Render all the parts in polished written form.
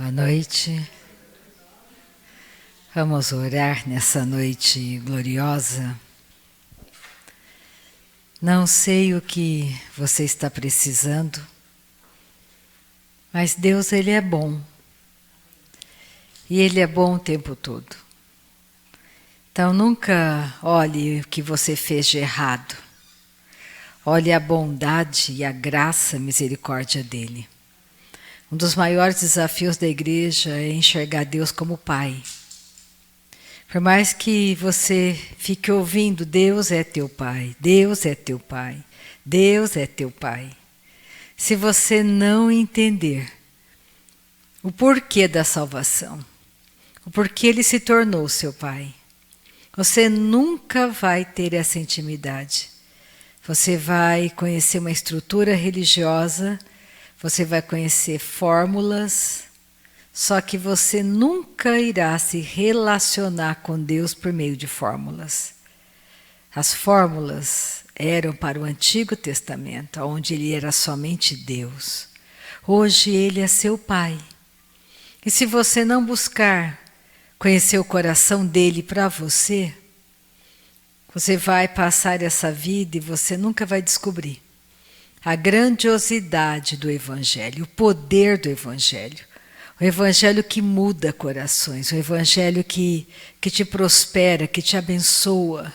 Boa noite. Vamos orar nessa noite gloriosa. Não sei o que você está precisando, mas Deus, Ele é bom. E Ele é bom o tempo todo. Então nunca olhe o que você fez de errado. Olhe a bondade e a graça, a misericórdia dEle. Um dos maiores desafios da igreja é enxergar Deus como Pai. Por mais que você fique ouvindo, Deus é teu Pai, Deus é teu Pai, Deus é teu Pai. Se você não entender o porquê da salvação, o porquê Ele se tornou seu Pai, você nunca vai ter essa intimidade. Você vai conhecer uma estrutura religiosa, você vai conhecer fórmulas, só que você nunca irá se relacionar com Deus por meio de fórmulas. As fórmulas eram para o Antigo Testamento, onde Ele era somente Deus. Hoje Ele é seu Pai. E se você não buscar conhecer o coração dEle para você, você vai passar essa vida e você nunca vai descobrir a grandiosidade do Evangelho, o poder do Evangelho. O Evangelho que muda corações, o Evangelho que te prospera, que te abençoa.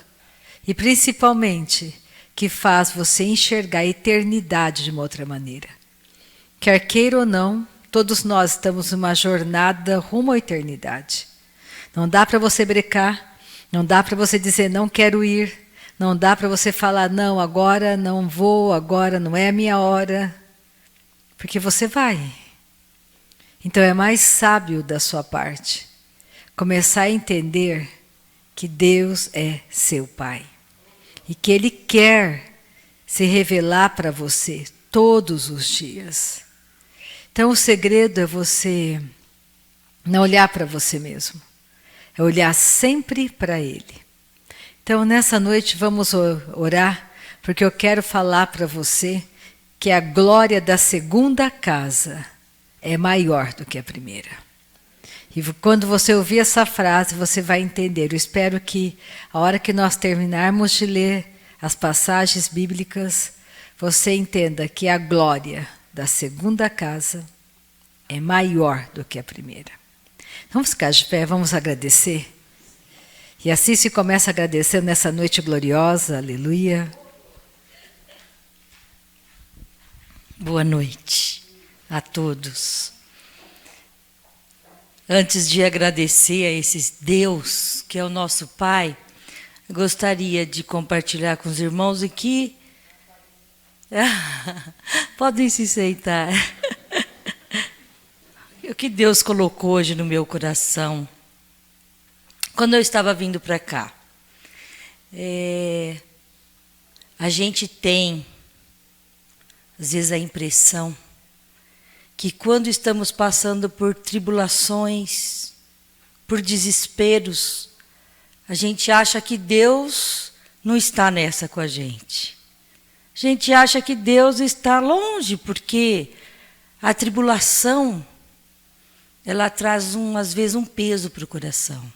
E principalmente, que faz você enxergar a eternidade de uma outra maneira. Quer queira ou não, todos nós estamos numa jornada rumo à eternidade. Não dá para você brecar, não dá para você dizer não quero ir, não dá para você falar, não, agora não vou, agora não é a minha hora. Porque você vai. Então é mais sábio da sua parte começar a entender que Deus é seu Pai. E que Ele quer se revelar para você todos os dias. Então o segredo é você não olhar para você mesmo. É olhar sempre para Ele. Então, nessa noite vamos orar, porque eu quero falar para você que a glória da segunda casa é maior do que a primeira. E quando você ouvir essa frase, você vai entender. Eu espero que, a hora que nós terminarmos de ler as passagens bíblicas, você entenda que a glória da segunda casa é maior do que a primeira. Vamos ficar de pé, vamos agradecer. E assim se começa agradecendo nessa noite gloriosa, aleluia. Boa noite a todos. Antes de agradecer a esse Deus, que é o nosso Pai, gostaria de compartilhar com os irmãos e que... podem se sentar. O que Deus colocou hoje no meu coração. Quando eu estava vindo para cá, a gente tem, às vezes, a impressão que quando estamos passando por tribulações, por desesperos, a gente acha que Deus não está nessa com a gente. A gente acha que Deus está longe, porque a tribulação, ela traz, às vezes, um peso para o coração.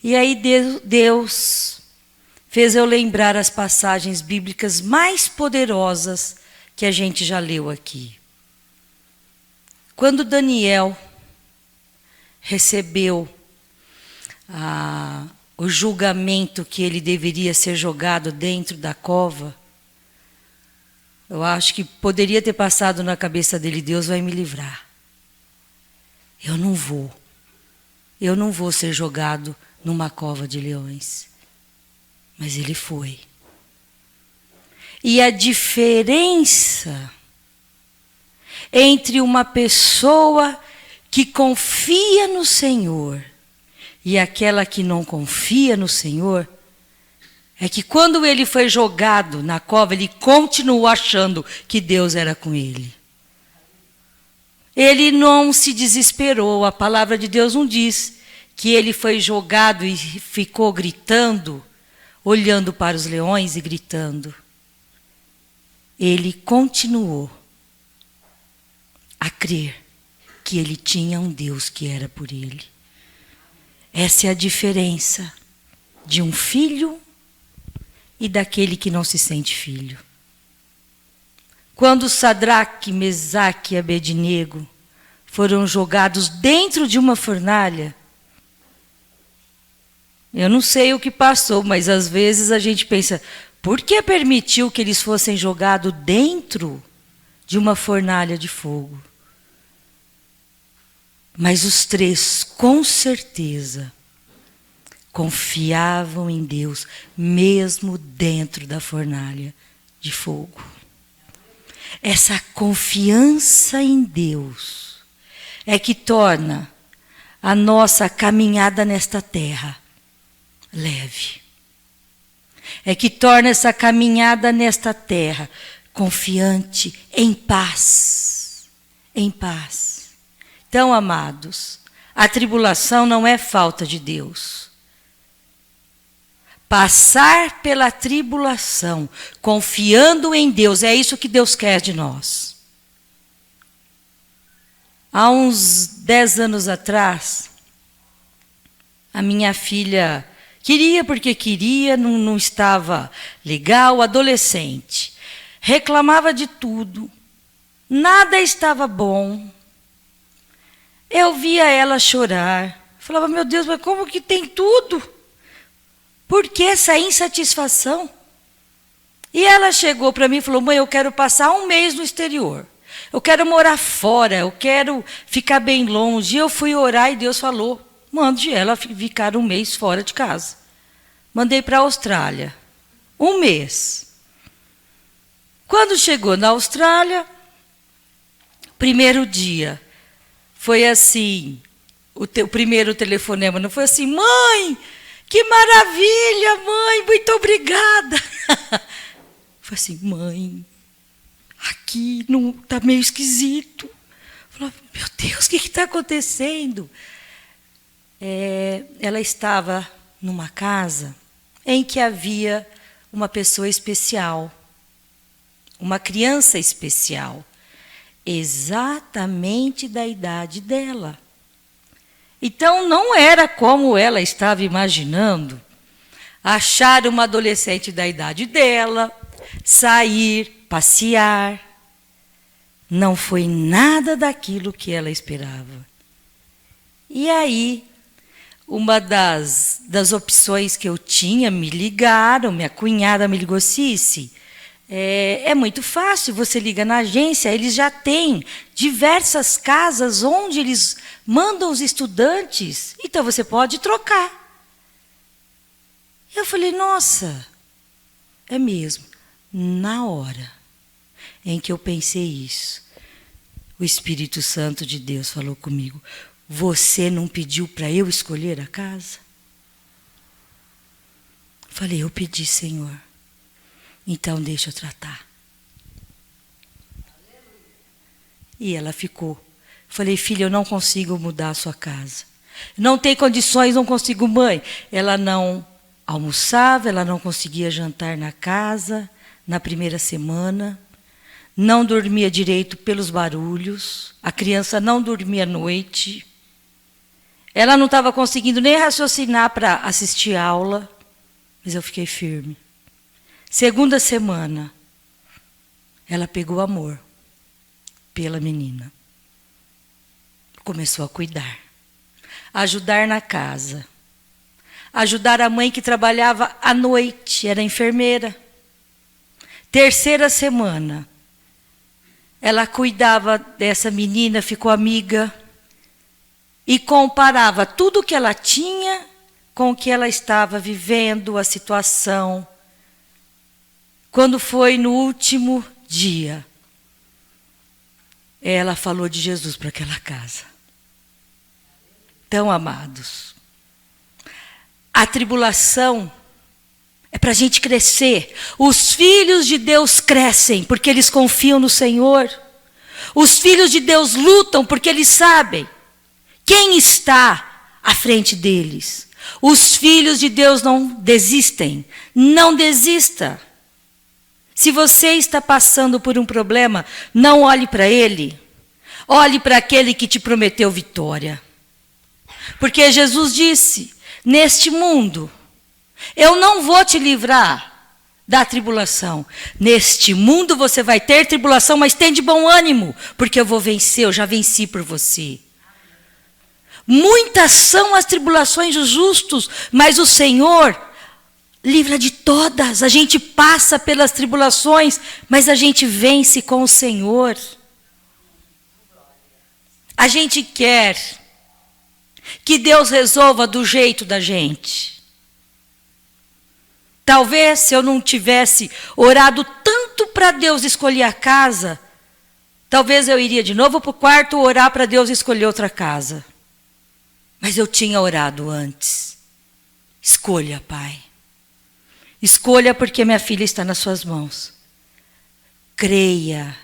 E aí Deus fez eu lembrar as passagens bíblicas mais poderosas que a gente já leu aqui. Quando Daniel recebeu o julgamento que ele deveria ser jogado dentro da cova, eu acho que poderia ter passado na cabeça dele, Deus vai me livrar. Eu não vou ser jogado numa cova de leões. Mas ele foi. E a diferença entre uma pessoa que confia no Senhor e aquela que não confia no Senhor é que quando ele foi jogado na cova, ele continuou achando que Deus era com ele. Ele não se desesperou. A palavra de Deus não diz que ele foi jogado e ficou gritando, olhando para os leões e gritando. Ele continuou a crer que ele tinha um Deus que era por ele. Essa é a diferença de um filho e daquele que não se sente filho. Quando Sadraque, Mesaque e Abednego foram jogados dentro de uma fornalha, eu não sei o que passou, mas às vezes a gente pensa, por que permitiu que eles fossem jogados dentro de uma fornalha de fogo? Mas os três, com certeza, confiavam em Deus, mesmo dentro da fornalha de fogo. Essa confiança em Deus é que torna a nossa caminhada nesta terra leve. É que torna essa caminhada nesta terra confiante, em paz. Em paz. Então, amados, a tribulação não é falta de Deus. Passar pela tribulação, confiando em Deus, é isso que Deus quer de nós. Há uns 10 anos atrás, a minha filha queria porque queria, não estava legal, adolescente. Reclamava de tudo, nada estava bom. Eu via ela chorar, falava, meu Deus, mas como que tem tudo? Por que essa insatisfação? E ela chegou para mim e falou, mãe, eu quero passar 1 mês no exterior. Eu quero morar fora, eu quero ficar bem longe. E eu fui orar e Deus falou, mande ela ficar 1 mês fora de casa. Mandei para a Austrália. 1 mês. Quando chegou na Austrália, primeiro dia, foi assim, o primeiro telefonema não foi assim, mãe, que maravilha, mãe, muito obrigada. Foi assim, mãe, aqui não está meio esquisito. Falei, meu Deus, o que está acontecendo? Ela estava numa casa em que havia uma pessoa especial, uma criança especial, exatamente da idade dela. Então, não era como ela estava imaginando, achar uma adolescente da idade dela, sair, passear. Não foi nada daquilo que ela esperava. E aí, uma das opções que eu tinha, me ligaram, minha cunhada me ligou, Cici, é muito fácil, você liga na agência, eles já têm diversas casas onde eles mandam os estudantes, então você pode trocar. Eu falei, nossa, é mesmo. Na hora em que eu pensei isso, o Espírito Santo de Deus falou comigo, você não pediu para eu escolher a casa? Falei, eu pedi, Senhor. Então deixa eu tratar. E ela ficou. Falei, filha, eu não consigo mudar a sua casa. Não tem condições, não consigo, mãe. Ela não almoçava, ela não conseguia jantar na casa na primeira semana. Não dormia direito pelos barulhos. A criança não dormia à noite. Ela não estava conseguindo nem raciocinar para assistir aula. Mas eu fiquei firme. Segunda semana, ela pegou amor pela menina. Começou a cuidar, a ajudar na casa, ajudar a mãe que trabalhava à noite, era enfermeira. Terceira semana, ela cuidava dessa menina, ficou amiga e comparava tudo o que ela tinha com o que ela estava vivendo, a situação. Quando foi no último dia, ela falou de Jesus para aquela casa. Então, amados, a tribulação é para a gente crescer. Os filhos de Deus crescem porque eles confiam no Senhor. Os filhos de Deus lutam porque eles sabem quem está à frente deles. Os filhos de Deus não desistem. Não desista. Se você está passando por um problema, não olhe para ele. Olhe para aquele que te prometeu vitória. Porque Jesus disse, neste mundo, eu não vou te livrar da tribulação. Neste mundo você vai ter tribulação, mas tem de bom ânimo, porque eu vou vencer, eu já venci por você. Muitas são as tribulações dos justos, mas o Senhor livra de todas. A gente passa pelas tribulações, mas a gente vence com o Senhor. A gente quer que Deus resolva do jeito da gente. Talvez se eu não tivesse orado tanto para Deus escolher a casa, talvez eu iria de novo para o quarto orar para Deus escolher outra casa. Mas eu tinha orado antes. Escolha, Pai. Escolha porque minha filha está nas suas mãos. Creia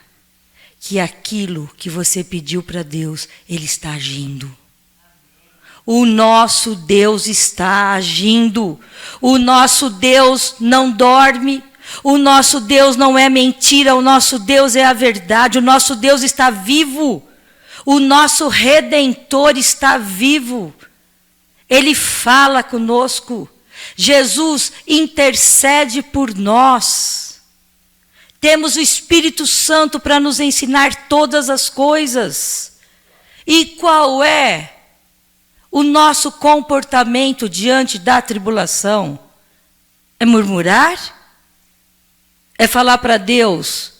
que aquilo que você pediu para Deus, Ele está agindo. O nosso Deus está agindo. O nosso Deus não dorme. O nosso Deus não é mentira. O nosso Deus é a verdade. O nosso Deus está vivo. O nosso Redentor está vivo. Ele fala conosco. Jesus intercede por nós. Temos o Espírito Santo para nos ensinar todas as coisas. E qual é o nosso comportamento diante da tribulação? É murmurar? É falar para Deus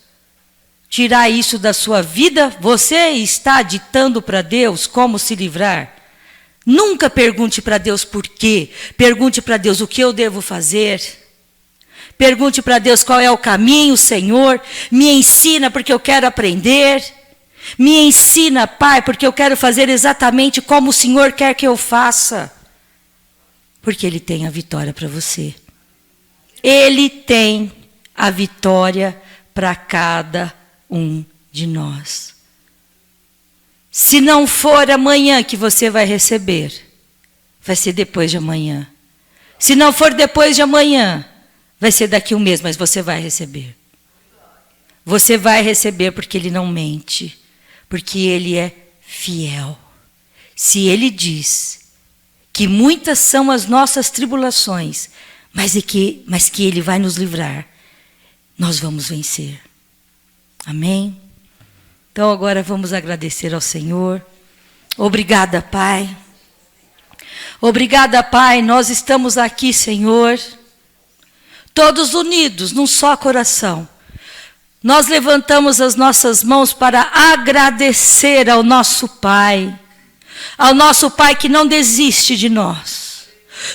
tirar isso da sua vida? Você está ditando para Deus como se livrar? Nunca pergunte para Deus por quê. Pergunte para Deus o que eu devo fazer. Pergunte para Deus qual é o caminho, Senhor. Me ensina porque eu quero aprender. Me ensina, Pai, porque eu quero fazer exatamente como o Senhor quer que eu faça. Porque Ele tem a vitória para você. Ele tem a vitória para cada um de nós. Se não for amanhã que você vai receber, vai ser depois de amanhã. Se não for depois de amanhã, vai ser daqui um mês, mas você vai receber. Você vai receber porque Ele não mente, porque Ele é fiel. Se Ele diz que muitas são as nossas tribulações, mas que Ele vai nos livrar, nós vamos vencer. Amém? Então agora vamos agradecer ao Senhor. Obrigada, Pai. Obrigada, Pai. Nós estamos aqui, Senhor, todos unidos num só coração. Nós levantamos as nossas mãos para agradecer ao nosso Pai que não desiste de nós.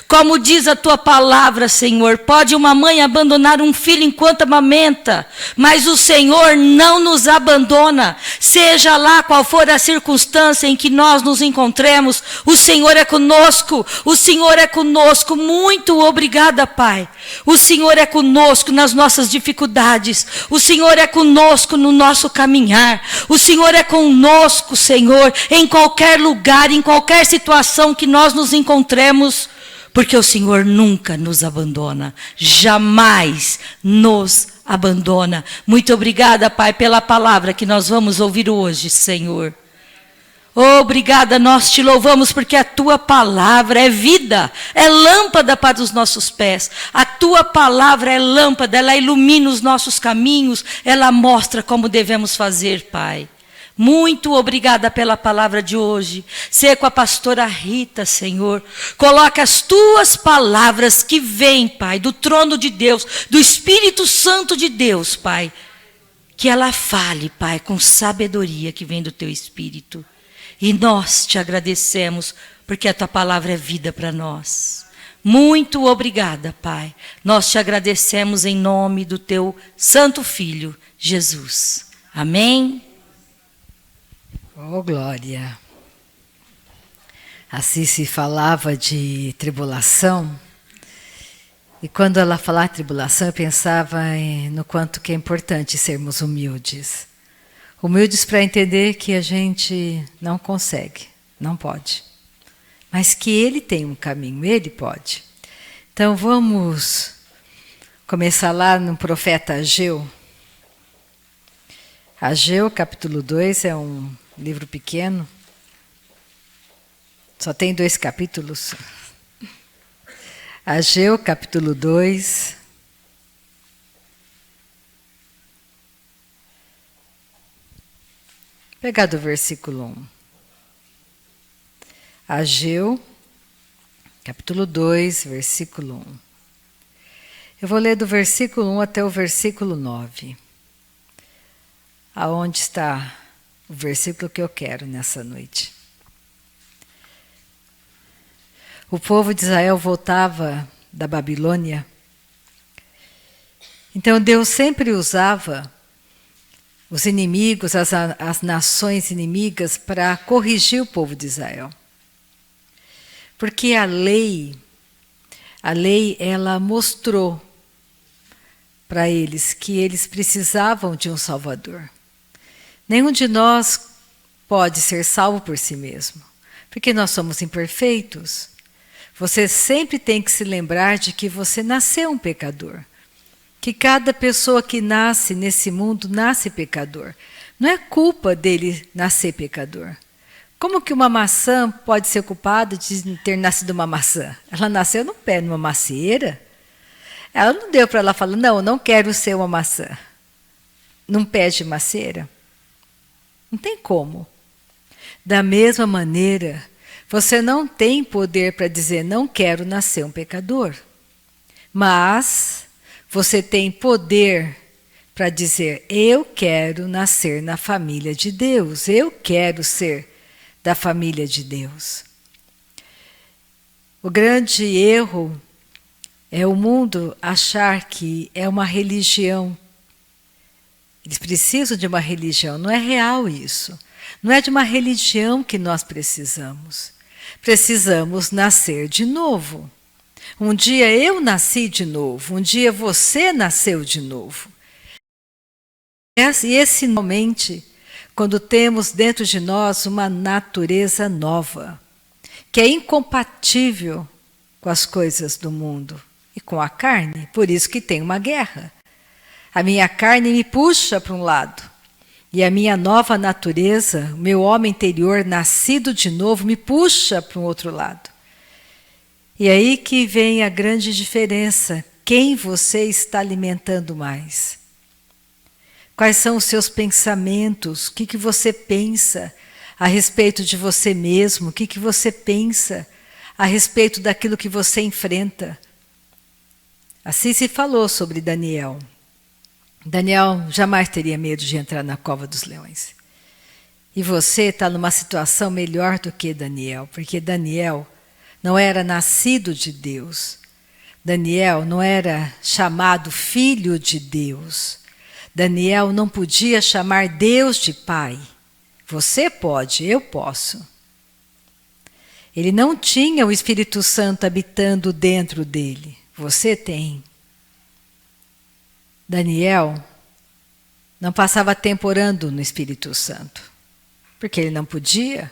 Como diz a tua palavra, Senhor, pode uma mãe abandonar um filho enquanto amamenta, mas o Senhor não nos abandona. Seja lá qual for a circunstância em que nós nos encontremos, o Senhor é conosco, o Senhor é conosco. Muito obrigada, Pai. O Senhor é conosco nas nossas dificuldades, o Senhor é conosco no nosso caminhar, o Senhor é conosco, Senhor, em qualquer lugar, em qualquer situação que nós nos encontremos. Porque o Senhor nunca nos abandona, jamais nos abandona. Muito obrigada, Pai, pela palavra que nós vamos ouvir hoje, Senhor. Obrigada, nós te louvamos porque a tua palavra é vida, é lâmpada para os nossos pés. A tua palavra é lâmpada, ela ilumina os nossos caminhos, ela mostra como devemos fazer, Pai. Muito obrigada pela palavra de hoje. Ser com a pastora Rita, Senhor. Coloca as tuas palavras que vêm, Pai, do trono de Deus, do Espírito Santo de Deus, Pai. Que ela fale, Pai, com sabedoria que vem do teu Espírito. E nós te agradecemos, porque a tua palavra é vida para nós. Muito obrigada, Pai. Nós te agradecemos em nome do teu Santo Filho, Jesus. Amém. Oh, glória! Assim se falava de tribulação, e quando ela falava tribulação, eu pensava no quanto que é importante sermos humildes. Humildes para entender que a gente não consegue, não pode. Mas que Ele tem um caminho, Ele pode. Então vamos começar lá no profeta Ageu. Ageu, capítulo 2, é um livro pequeno. Só tem 2 capítulos. Ageu, capítulo 2. Vou pegar do versículo 1. Ageu, capítulo 2, versículo 1. Eu vou ler do versículo 1 até o versículo 9. Aonde está o versículo que eu quero nessa noite. O povo de Israel voltava da Babilônia. Então Deus sempre usava os inimigos, as nações inimigas, para corrigir o povo de Israel. Porque a lei ela mostrou para eles que eles precisavam de um Salvador. Nenhum de nós pode ser salvo por si mesmo, porque nós somos imperfeitos. Você sempre tem que se lembrar de que você nasceu um pecador. Que cada pessoa que nasce nesse mundo nasce pecador. Não é culpa dele nascer pecador. Como que uma maçã pode ser culpada de ter nascido uma maçã? Ela nasceu no pé, numa macieira. Ela não deu para ela falar, não, eu não quero ser uma maçã. Num pé de macieira. Não tem como. Da mesma maneira, você não tem poder para dizer, não quero nascer um pecador. Mas você tem poder para dizer, eu quero nascer na família de Deus. Eu quero ser da família de Deus. O grande erro é o mundo achar que é uma religião. Eles precisam de uma religião. Não é real isso. Não é de uma religião que nós precisamos. Precisamos nascer de novo. Um dia eu nasci de novo. Um dia você nasceu de novo. E esse realmente, quando temos dentro de nós uma natureza nova, que é incompatível com as coisas do mundo e com a carne, por isso que tem uma guerra. A minha carne me puxa para um lado, e a minha nova natureza, o meu homem interior nascido de novo, me puxa para um outro lado. E aí que vem a grande diferença, quem você está alimentando mais? Quais são os seus pensamentos? O que você pensa a respeito de você mesmo? O que você pensa a respeito daquilo que você enfrenta? Assim se falou sobre Daniel. Daniel jamais teria medo de entrar na cova dos leões. E você está numa situação melhor do que Daniel, porque Daniel não era nascido de Deus. Daniel não era chamado filho de Deus. Daniel não podia chamar Deus de pai. Você pode, eu posso. Ele não tinha o Espírito Santo habitando dentro dele. Você tem. Daniel não passava tempo orando no Espírito Santo, porque ele não podia.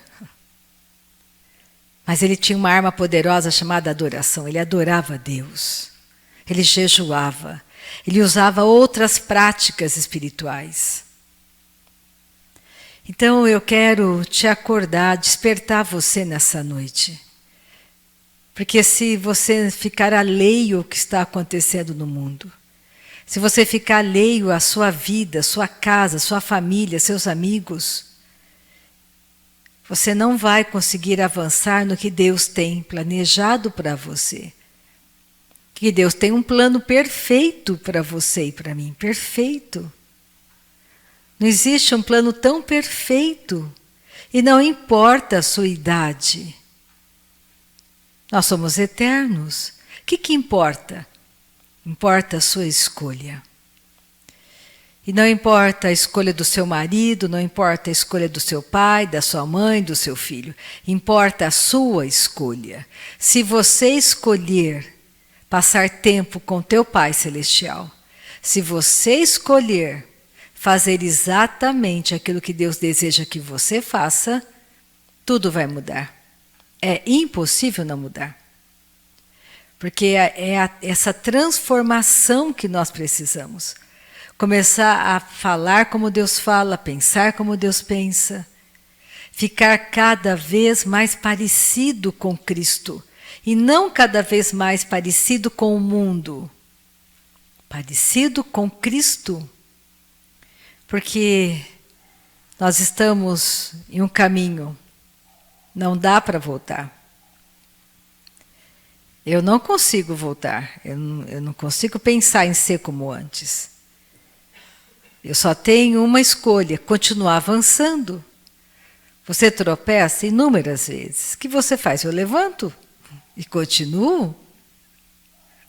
Mas ele tinha uma arma poderosa chamada adoração. Ele adorava a Deus. Ele jejuava. Ele usava outras práticas espirituais. Então eu quero te acordar, despertar você nessa noite. Porque se você ficar alheio ao que está acontecendo no mundo, se você ficar alheio à sua vida, sua casa, sua família, seus amigos, você não vai conseguir avançar no que Deus tem planejado para você. Que Deus tem um plano perfeito para você e para mim, perfeito. Não existe um plano tão perfeito e não importa a sua idade. Nós somos eternos. O que importa? Importa a sua escolha. E não importa a escolha do seu marido, não importa a escolha do seu pai, da sua mãe, do seu filho. Importa a sua escolha. Se você escolher passar tempo com teu Pai Celestial, se você escolher fazer exatamente aquilo que Deus deseja que você faça, tudo vai mudar. É impossível não mudar. Porque é essa transformação que nós precisamos. começar a falar como Deus fala, pensar como Deus pensa, ficar cada vez mais parecido com Cristo e não cada vez mais parecido com o mundo, parecido com Cristo, porque nós estamos em um caminho, não dá para voltar. Eu não consigo voltar, eu não consigo pensar em ser como antes. Eu só tenho uma escolha, continuar avançando. Você tropeça inúmeras vezes. O que você faz? Eu levanto e continuo.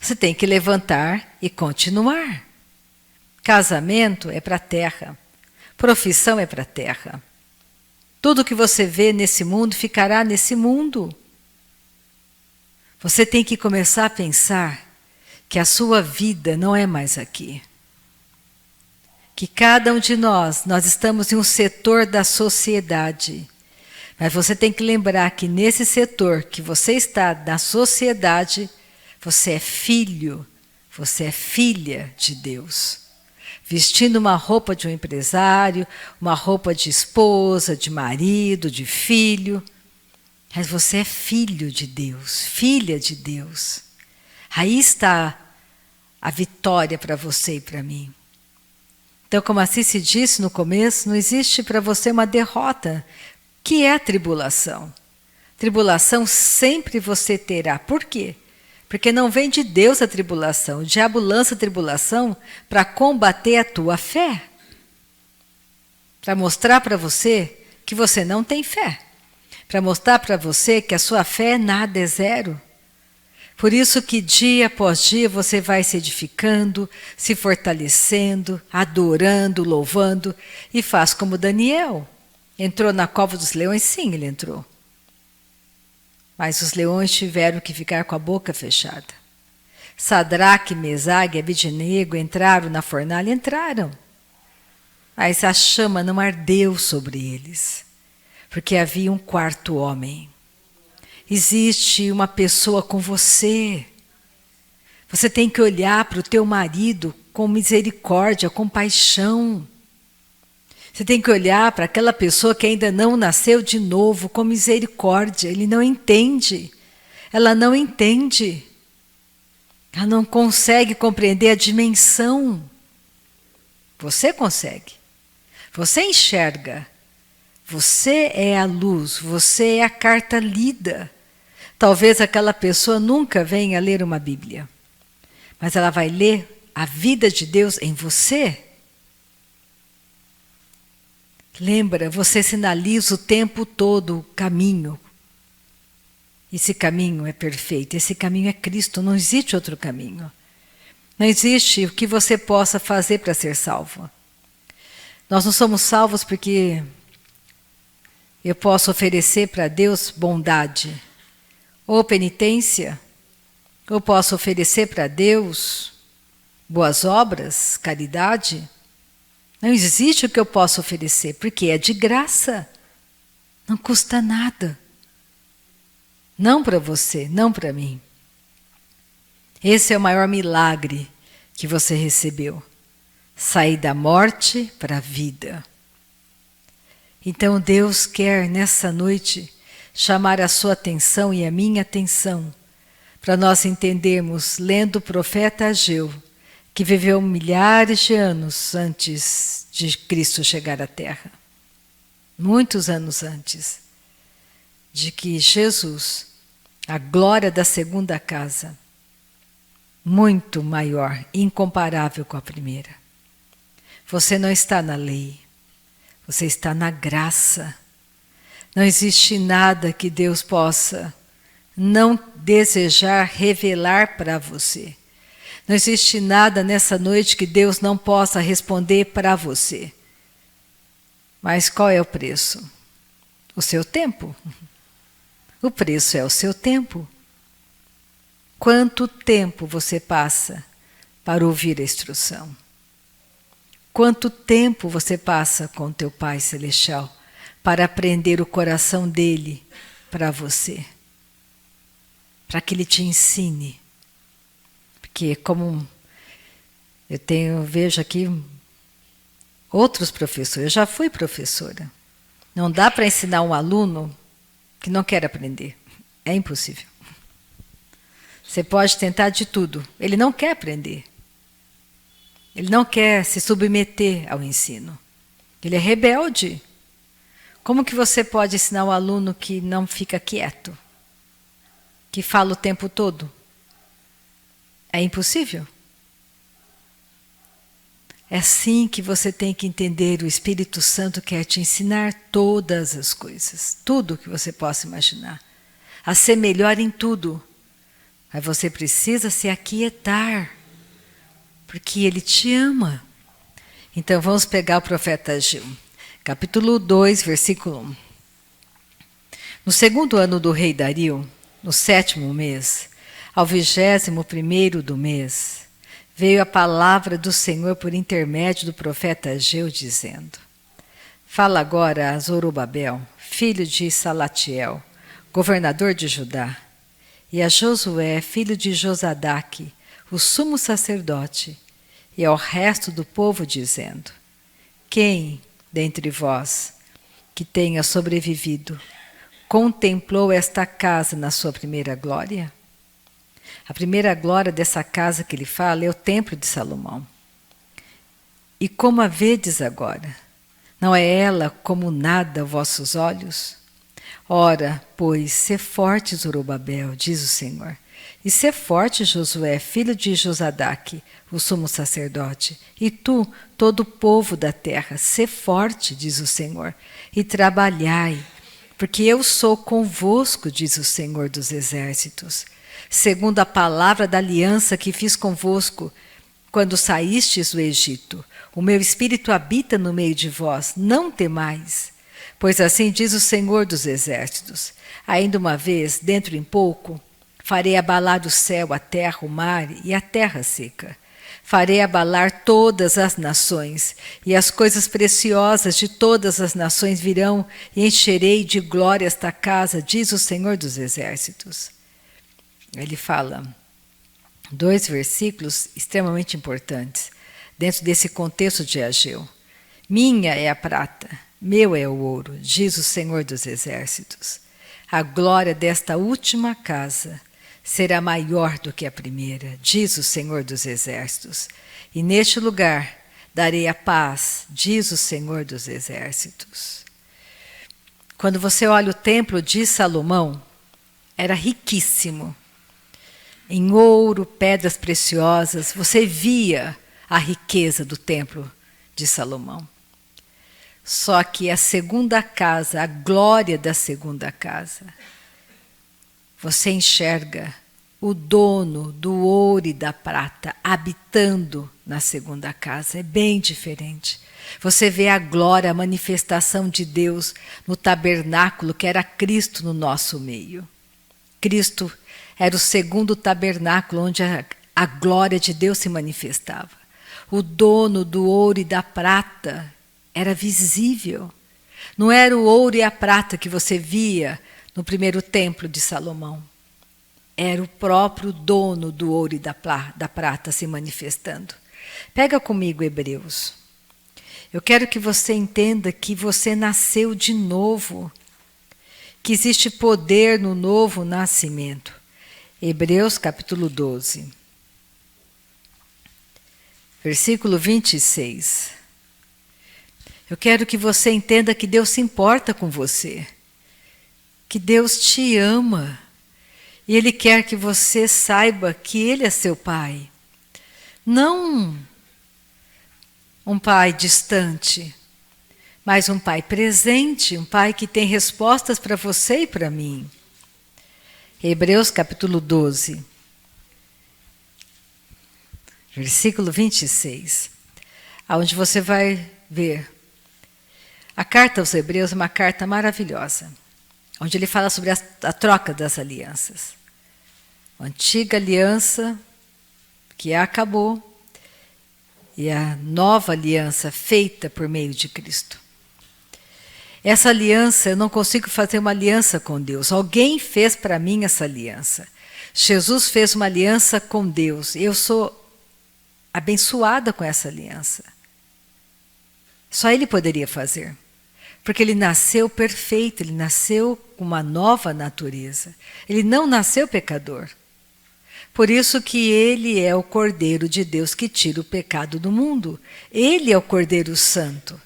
Você tem que levantar e continuar. Casamento é para a terra. Profissão é para a terra. Tudo que você vê nesse mundo ficará nesse mundo. Você tem que começar a pensar que a sua vida não é mais aqui. Que cada um de nós estamos em um setor da sociedade. Mas você tem que lembrar que nesse setor que você está, da sociedade, você é filho, você é filha de Deus. Vestindo uma roupa de um empresário, uma roupa de esposa, de marido, de filho. Mas você é filho de Deus, filha de Deus. Aí está a vitória para você e para mim. Então, como a Cici disse no começo, não existe para você uma derrota, que é a tribulação. Tribulação sempre você terá. Por quê? Porque não vem de Deus a tribulação. O diabo lança a tribulação para combater a tua fé. Para mostrar para você que você não tem fé. Para mostrar para você que a sua fé nada é zero. Por isso que dia após dia você vai se edificando, se fortalecendo, adorando, louvando, e faz como Daniel. Entrou na cova dos leões? Sim, ele entrou. Mas os leões tiveram que ficar com a boca fechada. Sadraque, Mesague e Abednego entraram na fornalha? Entraram. Mas a chama não ardeu sobre eles, porque havia um quarto homem. Existe uma pessoa com você. Você tem que olhar para o teu marido com misericórdia, com paixão. Você tem que olhar para aquela pessoa que ainda não nasceu de novo com misericórdia. Ele não entende. Ela não entende. Ela não consegue compreender a dimensão. Você consegue. Você enxerga. Você é a luz. Você é a carta lida. Talvez aquela pessoa nunca venha ler uma Bíblia. Mas ela vai ler a vida de Deus em você. Lembra, você sinaliza o tempo todo o caminho. Esse caminho é perfeito, esse caminho é Cristo, não existe outro caminho. Não existe o que você possa fazer para ser salvo. Nós não somos salvos porque eu posso oferecer para Deus bondade, ou penitência, ou posso oferecer para Deus boas obras, caridade. Não existe o que eu possa oferecer, porque é de graça. Não custa nada. Não para você, não para mim. Esse é o maior milagre que você recebeu. Sair da morte para a vida. Então Deus quer nessa noite chamar a sua atenção e a minha atenção para nós entendermos, lendo o profeta Ageu, que viveu milhares de anos antes de Cristo chegar à Terra. Muitos anos antes de que Jesus, a glória da segunda casa, muito maior, incomparável com a primeira. Você não está na lei, você está na graça. Não existe nada que Deus possa não desejar revelar para você. Não existe nada nessa noite que Deus não possa responder para você. Mas qual é o preço? O seu tempo. O preço é o seu tempo. Quanto tempo você passa para ouvir a instrução? Quanto tempo você passa com teu Pai Celestial para aprender o coração dele para você? Para que ele te ensine. Porque como vejo aqui Outros professores, eu já fui professora. Não dá para ensinar um aluno que não quer aprender. É impossível. Você pode tentar de tudo. Ele não quer aprender. Ele não quer se submeter ao ensino. Ele é rebelde. Como que você pode ensinar um aluno que não fica quieto? Que fala o tempo todo? É impossível. É assim que você tem que entender. O Espírito Santo quer te ensinar todas as coisas. Tudo que você possa imaginar. A ser melhor em tudo. Mas você precisa se aquietar. Porque Ele te ama. Então vamos pegar o profeta Ageu. Capítulo 2, versículo 1. No 2º ano do rei Dario, no 7º mês, ao 21º do mês, veio a palavra do Senhor por intermédio do profeta Ageu, dizendo: Fala agora a Zorobabel, filho de Salatiel, governador de Judá, e a Josué, filho de Josadaque, o sumo sacerdote, e ao resto do povo, dizendo: Quem dentre vós, que tenha sobrevivido, contemplou esta casa na sua primeira glória? A primeira glória dessa casa que ele fala é o templo de Salomão. E como a vedes agora? Não é ela como nada aos vossos olhos? Ora, pois, sê forte, Zorobabel, diz o Senhor, e sê forte, Josué, filho de Josadaque, o sumo sacerdote, e tu, todo o povo da terra, sê forte, diz o Senhor, e trabalhai, porque eu sou convosco, diz o Senhor dos exércitos, segundo a palavra da aliança que fiz convosco, quando saístes do Egito. O meu espírito habita no meio de vós, não temais. Pois assim diz o Senhor dos exércitos: ainda uma vez, dentro em pouco, farei abalar o céu, a terra, o mar e a terra seca. Farei abalar todas as nações, e as coisas preciosas de todas as nações virão, e encherei de glória esta casa, diz o Senhor dos exércitos. Ele fala 2 versículos extremamente importantes dentro desse contexto de Ageu. Minha é a prata, meu é o ouro, diz o Senhor dos exércitos. A glória desta última casa será maior do que a primeira, diz o Senhor dos exércitos. E neste lugar darei a paz, diz o Senhor dos exércitos. Quando você olha o templo de Salomão, era riquíssimo. Em ouro, pedras preciosas, você via a riqueza do templo de Salomão. Só que a segunda casa, a glória da segunda casa, você enxerga o dono do ouro e da prata habitando na segunda casa. É bem diferente. Você vê a glória, a manifestação de Deus no tabernáculo, que era Cristo no nosso meio. Cristo era o segundo tabernáculo onde a glória de Deus se manifestava. O dono do ouro e da prata era visível. Não era o ouro e a prata que você via no primeiro templo de Salomão. Era o próprio dono do ouro e da prata se manifestando. Pega comigo Hebreus. Eu quero que você entenda que você nasceu de novo, que existe poder no novo nascimento. Hebreus capítulo 12, versículo 26. Eu quero que você entenda que Deus se importa com você, que Deus te ama, e Ele quer que você saiba que Ele é seu Pai. Não um Pai distante, mas um Pai presente, um Pai que tem respostas para você e para mim. Hebreus capítulo 12, versículo 26, onde você vai ver. A carta aos Hebreus é uma carta maravilhosa, onde ele fala sobre a troca das alianças. A antiga aliança que acabou e a nova aliança feita por meio de Cristo. Essa aliança, eu não consigo fazer uma aliança com Deus. Alguém fez para mim essa aliança. Jesus fez uma aliança com Deus. Eu sou abençoada com essa aliança. Só Ele poderia fazer. Porque Ele nasceu perfeito, Ele nasceu com uma nova natureza. Ele não nasceu pecador. Por isso que Ele é o Cordeiro de Deus que tira o pecado do mundo. Ele é o Cordeiro Santo.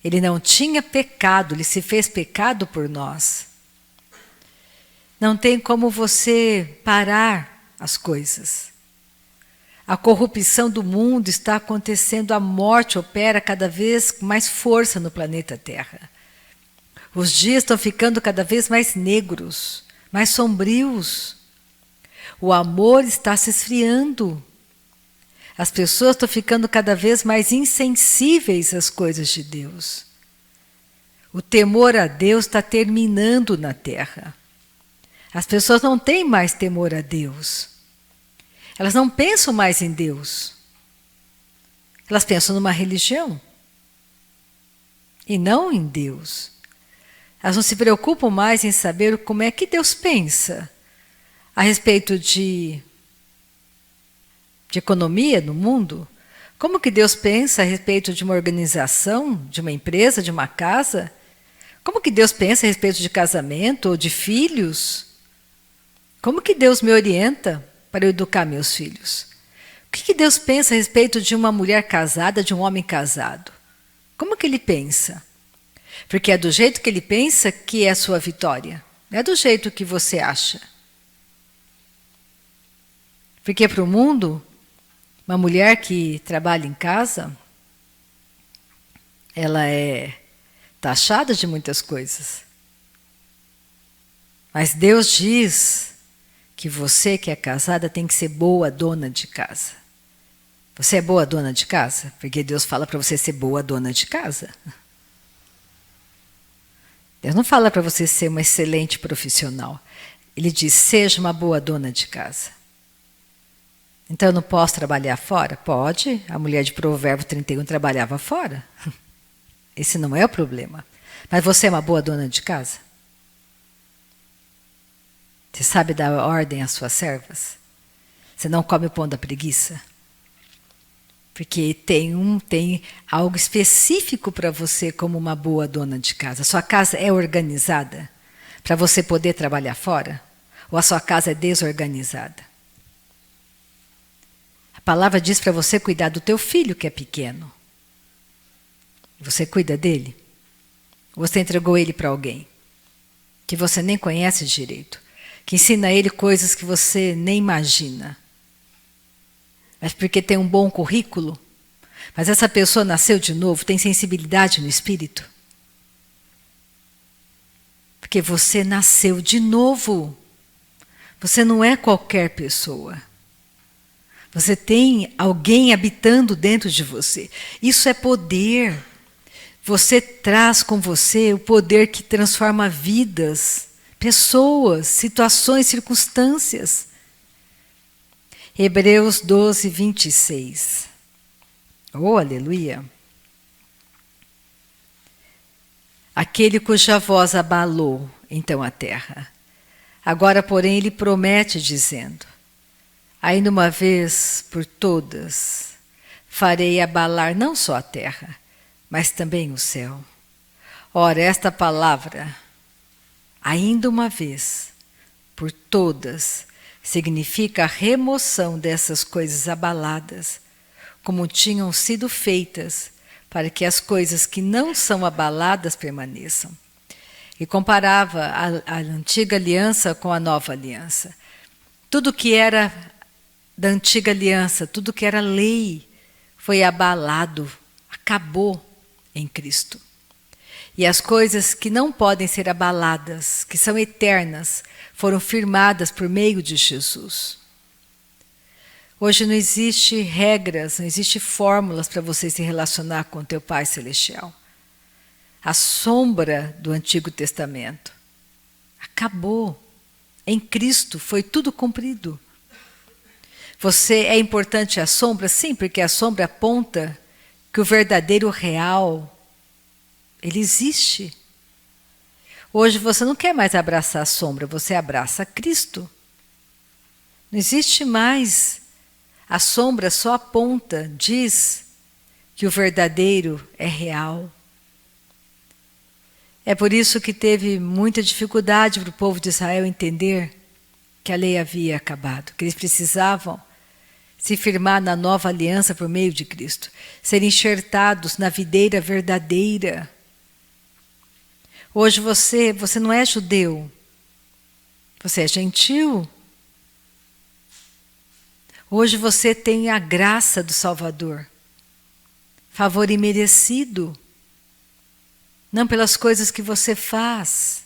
Ele não tinha pecado, Ele se fez pecado por nós. Não tem como você parar as coisas. A corrupção do mundo está acontecendo, a morte opera cada vez com mais força no planeta Terra. Os dias estão ficando cada vez mais negros, mais sombrios. O amor está se esfriando. As pessoas estão ficando cada vez mais insensíveis às coisas de Deus. O temor a Deus está terminando na Terra. As pessoas não têm mais temor a Deus. Elas não pensam mais em Deus. Elas pensam numa religião. E não em Deus. Elas não se preocupam mais em saber como é que Deus pensa a respeito de economia no mundo. Como que Deus pensa a respeito de uma organização, de uma empresa, de uma casa? Como que Deus pensa a respeito de casamento ou de filhos? Como que Deus me orienta para eu educar meus filhos? O que Deus pensa a respeito de uma mulher casada, de um homem casado? Como que Ele pensa? Porque é do jeito que Ele pensa que é a sua vitória. Não é do jeito que você acha. Porque para o mundo, uma mulher que trabalha em casa, ela é taxada de muitas coisas. Mas Deus diz que você que é casada tem que ser boa dona de casa. Você é boa dona de casa? Porque Deus fala para você ser boa dona de casa. Deus não fala para você ser uma excelente profissional. Ele diz, seja uma boa dona de casa. Então eu não posso trabalhar fora? Pode. A mulher de Provérbio 31 trabalhava fora. Esse não é o problema. Mas você é uma boa dona de casa? Você sabe dar ordem às suas servas? Você não come o pão da preguiça? Porque tem algo específico para você como uma boa dona de casa. A sua casa é organizada para você poder trabalhar fora? Ou a sua casa é desorganizada? A palavra diz para você cuidar do teu filho que é pequeno. Você cuida dele? Ou você entregou ele para alguém que você nem conhece direito? Que ensina a ele coisas que você nem imagina. Mas porque tem um bom currículo? Mas essa pessoa nasceu de novo, tem sensibilidade no espírito? Porque você nasceu de novo. Você não é qualquer pessoa. Você tem alguém habitando dentro de você. Isso é poder. Você traz com você o poder que transforma vidas, pessoas, situações, circunstâncias. Hebreus 12, 26. Oh, aleluia! Aquele cuja voz abalou, então, a terra. Agora, porém, ele promete, dizendo, ainda uma vez por todas, farei abalar não só a terra, mas também o céu. Ora, esta palavra, ainda uma vez, por todas, significa a remoção dessas coisas abaladas, como tinham sido feitas, para que as coisas que não são abaladas permaneçam. E comparava a antiga aliança com a nova aliança. Tudo que era da antiga aliança, tudo que era lei, foi abalado, acabou em Cristo. E as coisas que não podem ser abaladas, que são eternas, foram firmadas por meio de Jesus. Hoje não existe regras, não existe fórmulas para você se relacionar com o teu Pai Celestial. A sombra do Antigo Testamento acabou. Em Cristo foi tudo cumprido. Você é importante a sombra? Sim, porque a sombra aponta que o verdadeiro real, ele existe. Hoje você não quer mais abraçar a sombra, você abraça Cristo. Não existe mais. A sombra só aponta, diz que o verdadeiro é real. É por isso que teve muita dificuldade para o povo de Israel entender que a lei havia acabado, que eles precisavam se firmar na nova aliança por meio de Cristo, ser enxertados na videira verdadeira. Hoje você não é judeu, você é gentil. Hoje você tem a graça do Salvador, favor imerecido, não pelas coisas que você faz.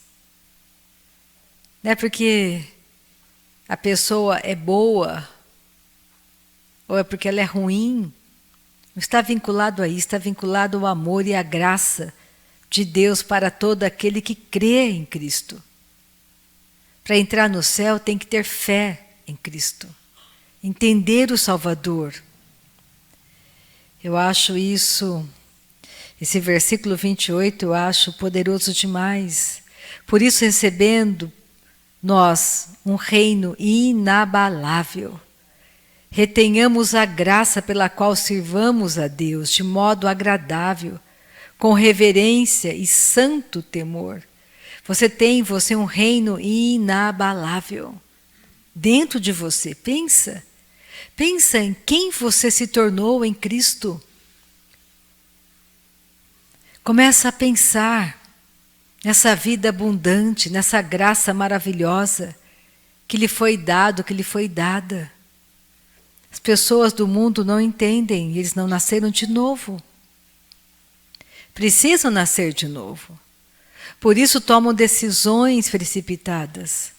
Não é porque a pessoa é boa, ou é porque ela é ruim. Não está vinculado a isso, está vinculado ao amor e à graça de Deus para todo aquele que crê em Cristo. Para entrar no céu tem que ter fé em Cristo, entender o Salvador. Eu acho esse versículo 28, eu acho poderoso demais. Por isso, recebendo nós um reino inabalável, retenhamos a graça pela qual sirvamos a Deus de modo agradável, com reverência e santo temor. Você tem em você um reino inabalável dentro de você. Pensa em quem você se tornou em Cristo. Começa a pensar nessa vida abundante, nessa graça maravilhosa que lhe foi dado, que lhe foi dada. As pessoas do mundo não entendem, eles não nasceram de novo. Precisam nascer de novo. Por isso tomam decisões precipitadas.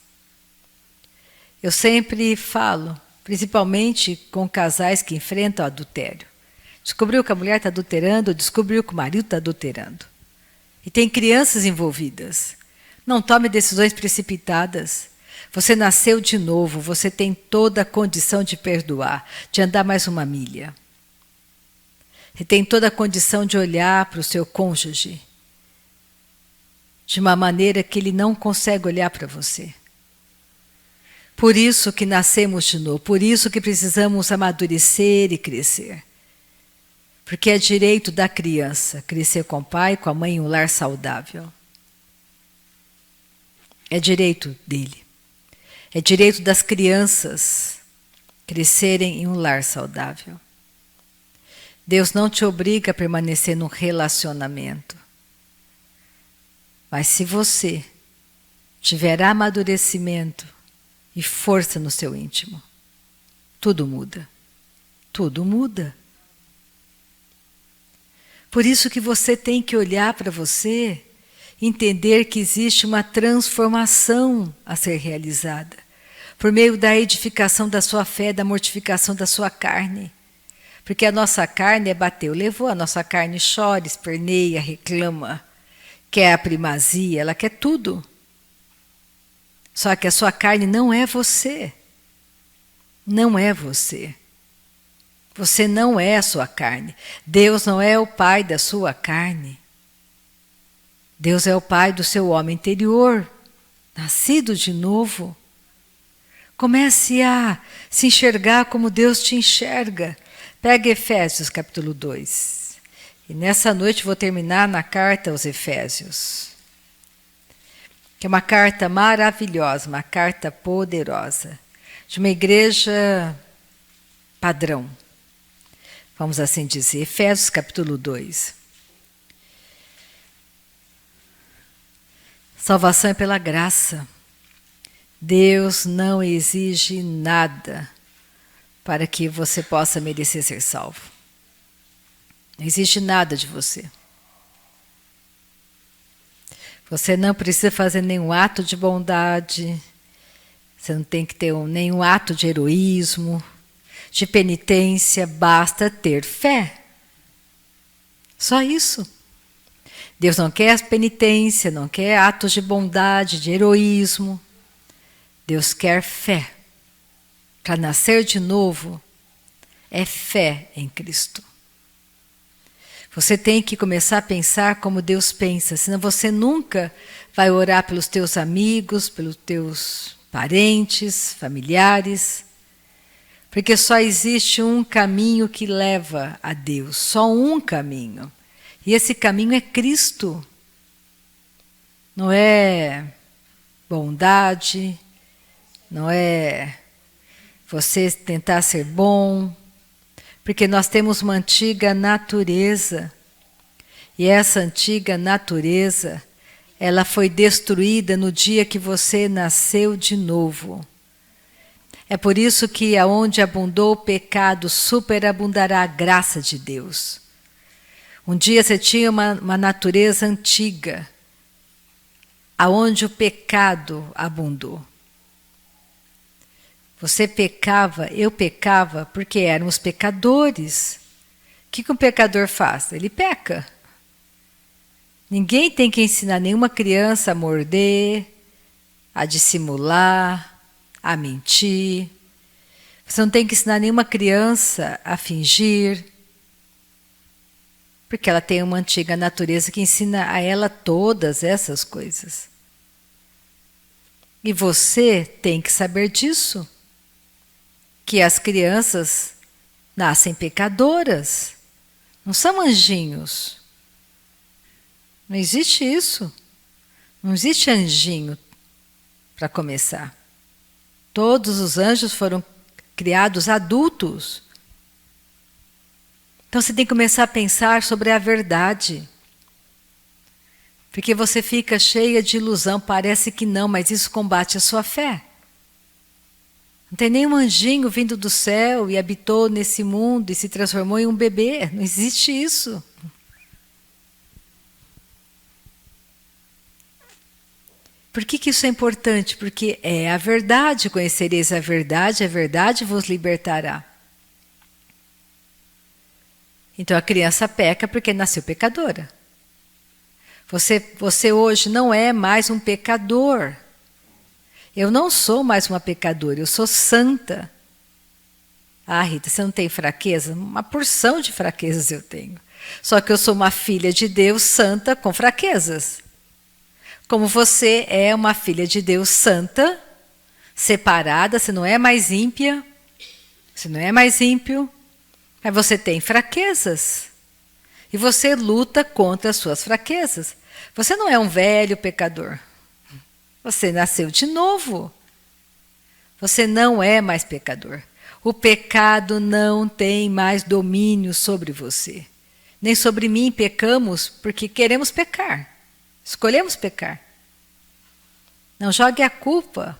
Eu sempre falo, principalmente com casais que enfrentam adultério. Descobriu que a mulher está adulterando, descobriu que o marido está adulterando. E tem crianças envolvidas. Não tome decisões precipitadas. Você nasceu de novo, você tem toda a condição de perdoar, de andar mais uma milha. Você tem toda a condição de olhar para o seu cônjuge de uma maneira que ele não consegue olhar para você. Por isso que nascemos de novo, por isso que precisamos amadurecer e crescer. Porque é direito da criança crescer com o pai e com a mãe em um lar saudável. É direito dele. É direito das crianças crescerem em um lar saudável. Deus não te obriga a permanecer num relacionamento. Mas se você tiver amadurecimento e força no seu íntimo, tudo muda. Tudo muda. Por isso que você tem que olhar para você, entender que existe uma transformação a ser realizada, por meio da edificação da sua fé, da mortificação da sua carne. Porque a nossa carne é bateu, levou, a nossa carne chora, esperneia, reclama, quer a primazia, ela quer tudo. Só que a sua carne não é você. Não é você. Você não é a sua carne. Deus não é o pai da sua carne. Deus é o pai do seu homem interior, nascido de novo. Comece a se enxergar como Deus te enxerga. Pega Efésios capítulo 2. E nessa noite vou terminar na carta aos Efésios. Que é uma carta maravilhosa, uma carta poderosa. De uma igreja padrão. Vamos assim dizer, Efésios capítulo 2. Salvação é pela graça. Deus não exige nada para que você possa merecer ser salvo. Não exige nada de você. Você não precisa fazer nenhum ato de bondade, você não tem que ter nenhum ato de heroísmo, de penitência, basta ter fé. Só isso. Deus não quer penitência, não quer atos de bondade, de heroísmo. Deus quer fé. Para nascer de novo, é fé em Cristo. Você tem que começar a pensar como Deus pensa, senão você nunca vai orar pelos teus amigos, pelos teus parentes, familiares, Porque só existe um caminho que leva a Deus, só um caminho. E esse caminho é Cristo. Não é bondade, não é você tentar ser bom, porque nós temos uma antiga natureza. E essa antiga natureza, ela foi destruída no dia que você nasceu de novo. É por isso que aonde abundou o pecado, superabundará a graça de Deus. Um dia você tinha uma natureza antiga, aonde o pecado abundou. Você pecava, eu pecava, porque éramos pecadores. O que um pecador faz? Ele peca. Ninguém tem que ensinar nenhuma criança a morder, a dissimular, a mentir. Você não tem que ensinar nenhuma criança a fingir, porque ela tem uma antiga natureza que ensina a ela todas essas coisas. E você tem que saber disso, que as crianças nascem pecadoras, não são anjinhos. Não existe isso. Não existe anjinho para começar. Todos os anjos foram criados adultos. Então você tem que começar a pensar sobre a verdade. Porque você fica cheia de ilusão, parece que não, mas isso combate a sua fé. Não tem nenhum anjinho vindo do céu e habitou nesse mundo e se transformou em um bebê. Não existe isso. Por que isso é importante? Porque é a verdade, conhecereis a verdade vos libertará. Então a criança peca porque nasceu pecadora. Você hoje não é mais um pecador. Eu não sou mais uma pecadora, eu sou santa. Ah, Rita, você não tem fraqueza? Uma porção de fraquezas eu tenho. Só que eu sou uma filha de Deus santa com fraquezas. Como você é uma filha de Deus santa, separada, você não é mais ímpia, você não é mais ímpio, mas você tem fraquezas. E você luta contra as suas fraquezas. Você não é um velho pecador. Você nasceu de novo. Você não é mais pecador. O pecado não tem mais domínio sobre você. Nem sobre mim pecamos porque queremos pecar. Escolhemos pecar. Não jogue a culpa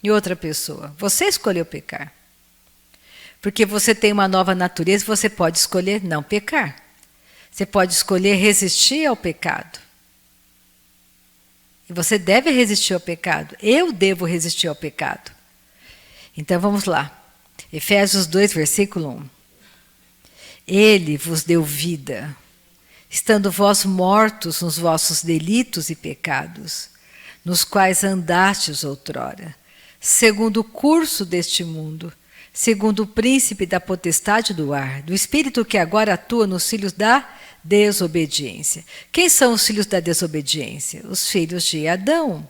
em outra pessoa. Você escolheu pecar. Porque você tem uma nova natureza, você pode escolher não pecar. Você pode escolher resistir ao pecado. E você deve resistir ao pecado. Eu devo resistir ao pecado. Então vamos lá. Efésios 2, versículo 1. Ele vos deu vida, estando vós mortos nos vossos delitos e pecados, nos quais andastes outrora, segundo o curso deste mundo, segundo o príncipe da potestade do ar, do espírito que agora atua nos filhos da desobediência. Quem são os filhos da desobediência? Os filhos de Adão.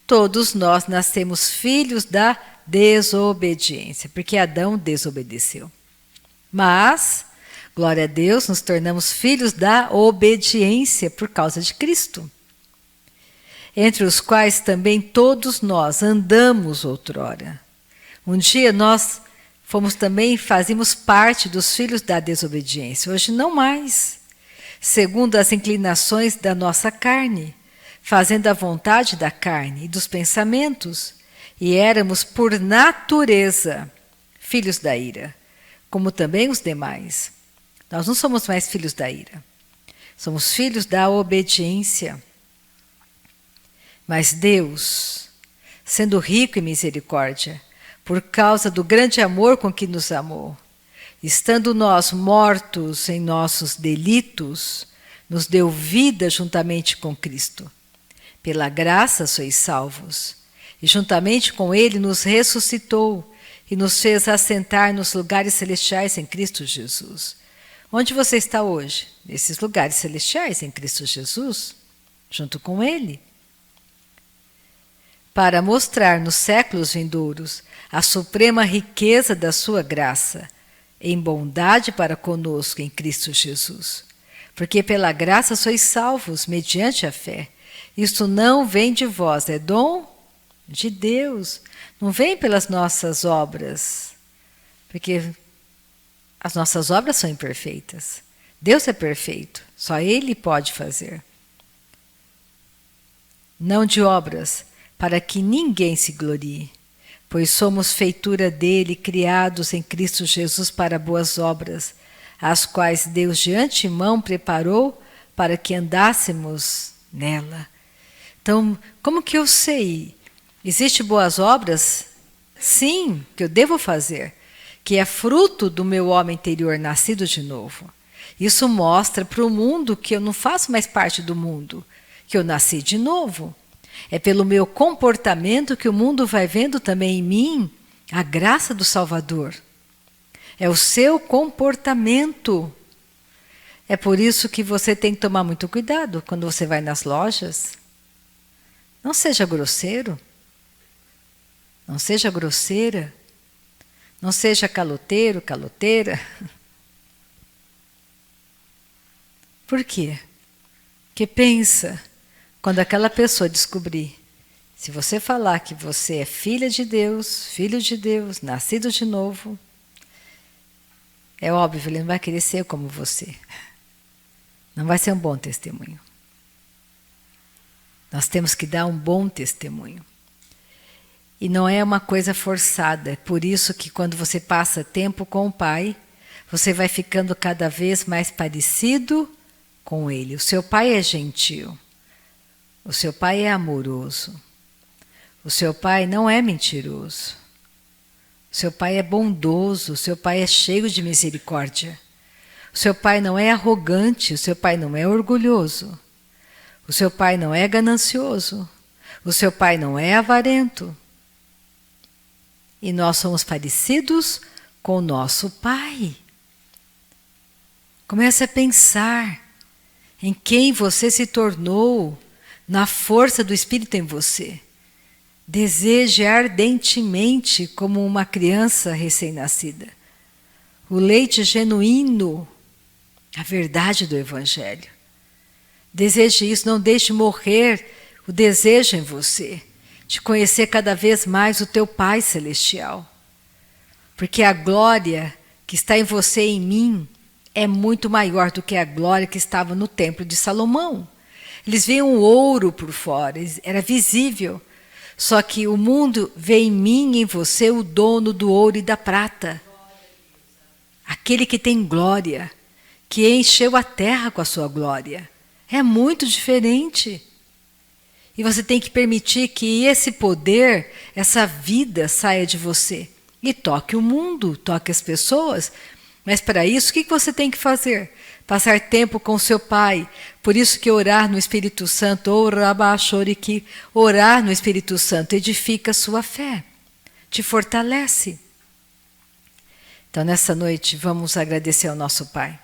Todos nós nascemos filhos da desobediência, porque Adão desobedeceu. Mas, glória a Deus, nos tornamos filhos da obediência por causa de Cristo, entre os quais também todos nós andamos outrora. Um dia nós fazíamos parte dos filhos da desobediência, hoje não mais, segundo as inclinações da nossa carne, fazendo a vontade da carne e dos pensamentos, e éramos por natureza filhos da ira, como também os demais. Nós não somos mais filhos da ira, somos filhos da obediência. Mas Deus, sendo rico em misericórdia, por causa do grande amor com que nos amou, estando nós mortos em nossos delitos, nos deu vida juntamente com Cristo. Pela graça sois salvos, e juntamente com Ele nos ressuscitou e nos fez assentar nos lugares celestiais em Cristo Jesus. Onde você está hoje? Nesses lugares celestiais em Cristo Jesus, junto com Ele. para mostrar nos séculos vindouros a suprema riqueza da sua graça, em bondade para conosco em Cristo Jesus. Porque pela graça sois salvos, mediante a fé. Isto não vem de vós, é dom de Deus. Não vem pelas nossas obras, porque as nossas obras são imperfeitas. Deus é perfeito, só Ele pode fazer. Não de obras, para que ninguém se glorie, pois somos feitura dele, criados em Cristo Jesus para boas obras, as quais Deus de antemão preparou para que andássemos nela. Então, como que eu sei? Existem boas obras? Sim, que eu devo fazer, que é fruto do meu homem interior nascido de novo. Isso mostra para o mundo que eu não faço mais parte do mundo, que eu nasci de novo. É pelo meu comportamento que o mundo vai vendo também em mim a graça do Salvador. É o seu comportamento. É por isso que você tem que tomar muito cuidado quando você vai nas lojas. Não seja grosseiro. Não seja grosseira. Não seja caloteiro, caloteira. Por quê? Porque pensa, quando aquela pessoa descobrir, se você falar que você é filha de Deus, filho de Deus, nascido de novo, é óbvio, ele não vai querer ser como você. Não vai ser um bom testemunho. Nós temos que dar um bom testemunho. E não é uma coisa forçada. É por isso que quando você passa tempo com o Pai, você vai ficando cada vez mais parecido com Ele. O seu Pai é gentil. O seu Pai é amoroso. O seu Pai não é mentiroso. O seu Pai é bondoso. O seu Pai é cheio de misericórdia. O seu Pai não é arrogante. O seu Pai não é orgulhoso. O seu Pai não é ganancioso. O seu Pai não é avarento. E nós somos parecidos com o nosso Pai. Comece a pensar em quem você se tornou, na força do Espírito em você. Deseje ardentemente como uma criança recém-nascida. O leite genuíno, a verdade do Evangelho. Deseje isso, não deixe morrer o desejo em você de conhecer cada vez mais o teu Pai Celestial. Porque a glória que está em você e em mim é muito maior do que a glória que estava no templo de Salomão. Eles viam o ouro por fora, era visível. Só que o mundo vê em mim e em você o dono do ouro e da prata. Aquele que tem glória, que encheu a terra com a sua glória. É muito diferente. E você tem que permitir que esse poder, essa vida saia de você. E toque o mundo, toque as pessoas. Mas para isso, o que você tem que fazer? Passar tempo com seu Pai. Por isso que orar no Espírito Santo, orar no Espírito Santo edifica a sua fé, te fortalece. Então nessa noite vamos agradecer ao nosso Pai,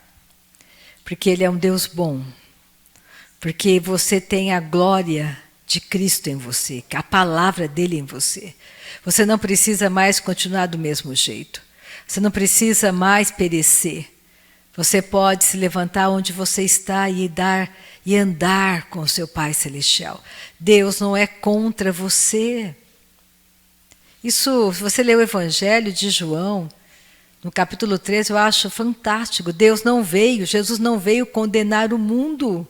porque Ele é um Deus bom, porque você tem a glória de Cristo em você, a palavra dele em você. Você não precisa mais continuar do mesmo jeito. Você não precisa mais perecer. Você pode se levantar onde você está e andar com o seu Pai Celestial. Deus não é contra você. Isso, se você ler o Evangelho de João, no capítulo 13, eu acho fantástico. Jesus não veio condenar o mundo.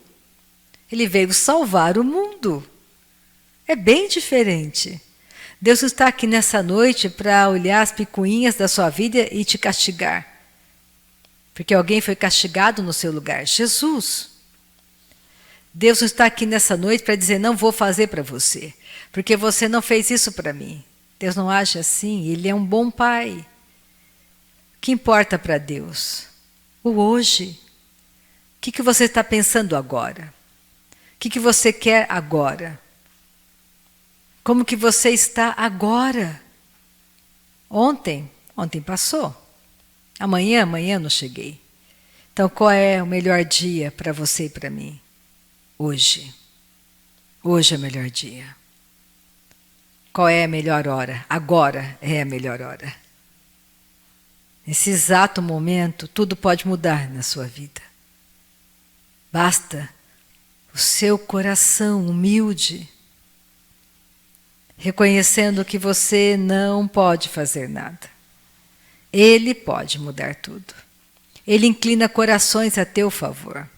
Ele veio salvar o mundo. É bem diferente. Deus está aqui nessa noite para olhar as picuinhas da sua vida e te castigar. Porque alguém foi castigado no seu lugar. Jesus. Deus está aqui nessa noite para dizer, não vou fazer para você. Porque você não fez isso para mim. Deus não age assim. Ele é um bom Pai. O que importa para Deus? O hoje. O que você está pensando agora? O que você quer agora? Como que você está agora? Ontem passou. Amanhã não cheguei. Então qual é o melhor dia para você e para mim? Hoje. Hoje é o melhor dia. qual é a melhor hora. Agora é a melhor hora. Nesse exato momento, tudo pode mudar na sua vida. Basta o seu coração humilde, reconhecendo que você não pode fazer nada. Ele pode mudar tudo. Ele inclina corações a teu favor.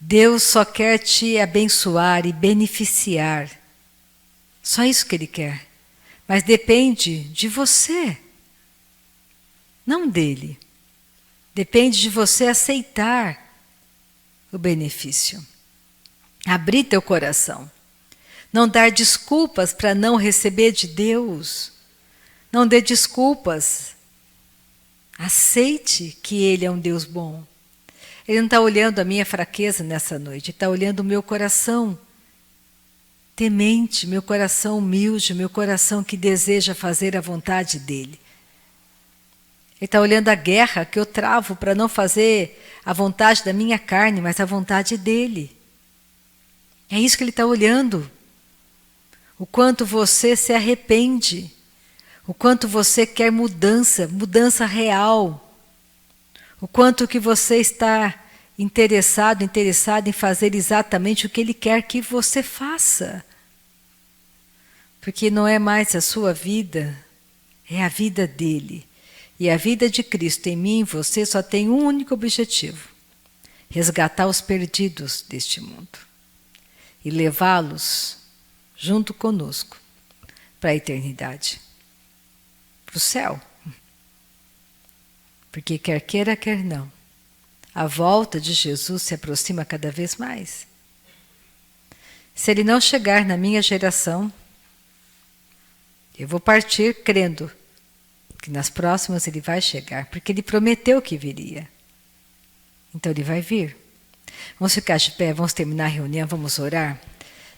Deus só quer te abençoar e beneficiar. Só isso que Ele quer. Mas depende de você, não dele. Depende de você aceitar o benefício. Abrir teu coração. Não dar desculpas para não receber de Deus. Não dê desculpas. Aceite que Ele é um Deus bom. Ele não está olhando a minha fraqueza nessa noite. Ele está olhando o meu coração temente, meu coração humilde, meu coração que deseja fazer a vontade dEle. Ele está olhando a guerra que eu travo para não fazer a vontade da minha carne, mas a vontade dEle. É isso que Ele está olhando. O quanto você se arrepende. O quanto você quer mudança, mudança real. O quanto que você está interessado em fazer exatamente o que Ele quer que você faça. Porque não é mais a sua vida, é a vida dEle. E a vida de Cristo em mim e em você só tem um único objetivo: resgatar os perdidos deste mundo e levá-los junto conosco para a eternidade, para o céu. Porque quer queira, quer não, a volta de Jesus se aproxima cada vez mais. Se Ele não chegar na minha geração, eu vou partir crendo que nas próximas Ele vai chegar, porque Ele prometeu que viria. Então Ele vai vir. Vamos ficar de pé, vamos terminar a reunião, vamos orar.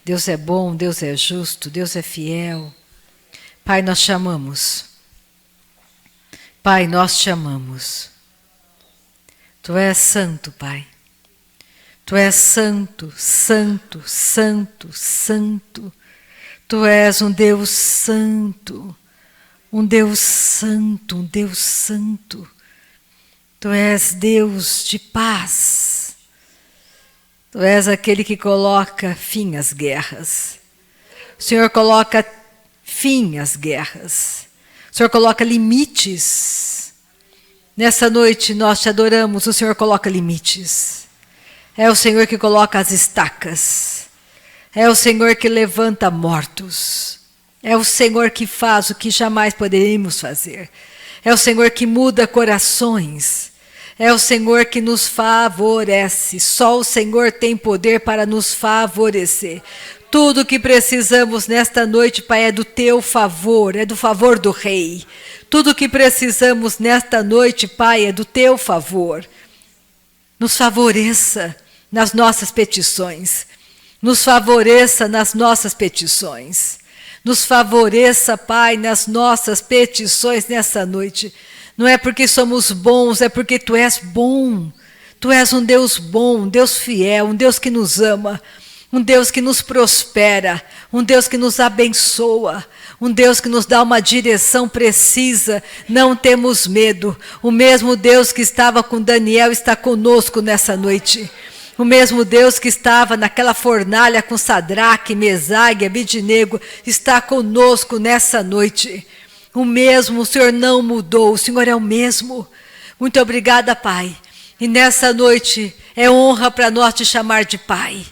Deus é bom, Deus é justo, Deus é fiel. Pai, nós te amamos. Pai, nós te amamos. Tu és santo, Pai. Tu és santo, santo, santo, santo. Tu és um Deus santo. Um Deus santo, um Deus santo. Tu és Deus de paz. Tu és aquele que coloca fim às guerras. O Senhor coloca fim às guerras. O Senhor coloca limites. Nessa noite nós te adoramos, o Senhor coloca limites. É o Senhor que coloca as estacas. É o Senhor que levanta mortos. É o Senhor que faz o que jamais poderíamos fazer. É o Senhor que muda corações. É o Senhor que nos favorece. Só o Senhor tem poder para nos favorecer. Tudo o que precisamos nesta noite, Pai, é do teu favor, é do favor do Rei. Tudo o que precisamos nesta noite, Pai, é do teu favor. Nos favoreça nas nossas petições. Nos favoreça nas nossas petições. Nos favoreça, Pai, nas nossas petições nessa noite. Não é porque somos bons, é porque Tu és bom. Tu és um Deus bom, um Deus fiel, um Deus que nos ama. Um Deus que nos prospera, um Deus que nos abençoa, um Deus que nos dá uma direção precisa. Não temos medo. O mesmo Deus que estava com Daniel está conosco nessa noite. O mesmo Deus que estava naquela fornalha com Sadraque, Mesague e Abidnego está conosco nessa noite. O mesmo, o Senhor não mudou, o Senhor é o mesmo. Muito obrigada, Pai. E nessa noite é honra para nós te chamar de Pai.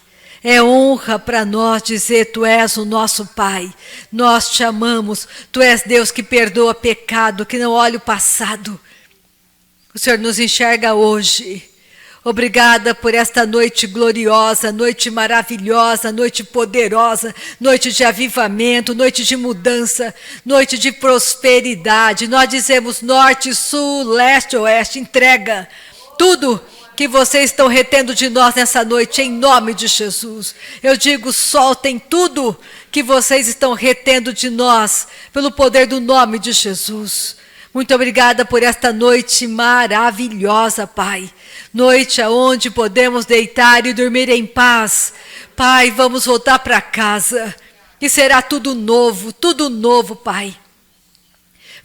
É honra para nós dizer: Tu és o nosso Pai, nós te amamos, Tu és Deus que perdoa pecado, que não olha o passado. O Senhor nos enxerga hoje. Obrigada por esta noite gloriosa, noite maravilhosa, noite poderosa, noite de avivamento, noite de mudança, noite de prosperidade. Nós dizemos norte, sul, leste, oeste, entrega tudo que vocês estão retendo de nós nessa noite, em nome de Jesus. Eu digo, soltem tudo que vocês estão retendo de nós, pelo poder do nome de Jesus. Muito obrigada por esta noite maravilhosa, Pai. Noite onde podemos deitar e dormir em paz. Pai, vamos voltar para casa. que será tudo novo, Pai.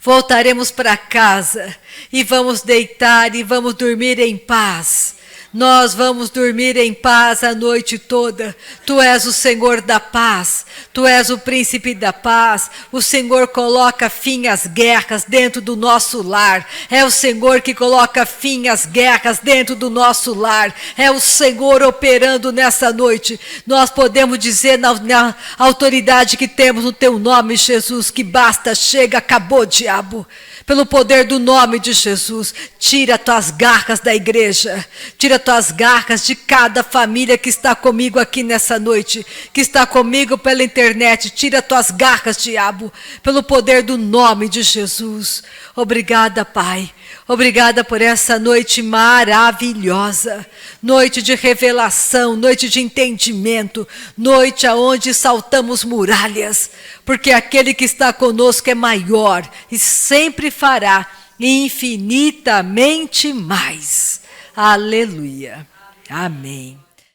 Voltaremos para casa e vamos deitar e vamos dormir em paz. Nós vamos dormir em paz a noite toda. Tu és o Senhor da paz. Tu és o príncipe da paz. O Senhor coloca fim às guerras dentro do nosso lar. É o Senhor que coloca fim às guerras dentro do nosso lar. É o Senhor operando nessa noite. Nós podemos dizer na autoridade que temos no teu nome, Jesus, que basta, chega, acabou, diabo. Pelo poder do nome de Jesus, tira tuas garras da igreja, tira tuas garras de cada família que está comigo aqui nessa noite, que está comigo pela internet, tira tuas garras, diabo, pelo poder do nome de Jesus. Obrigada, Pai, obrigada por essa noite maravilhosa, noite de revelação, noite de entendimento, noite aonde saltamos muralhas, porque aquele que está conosco é maior e sempre fará infinitamente mais. Aleluia. Amém.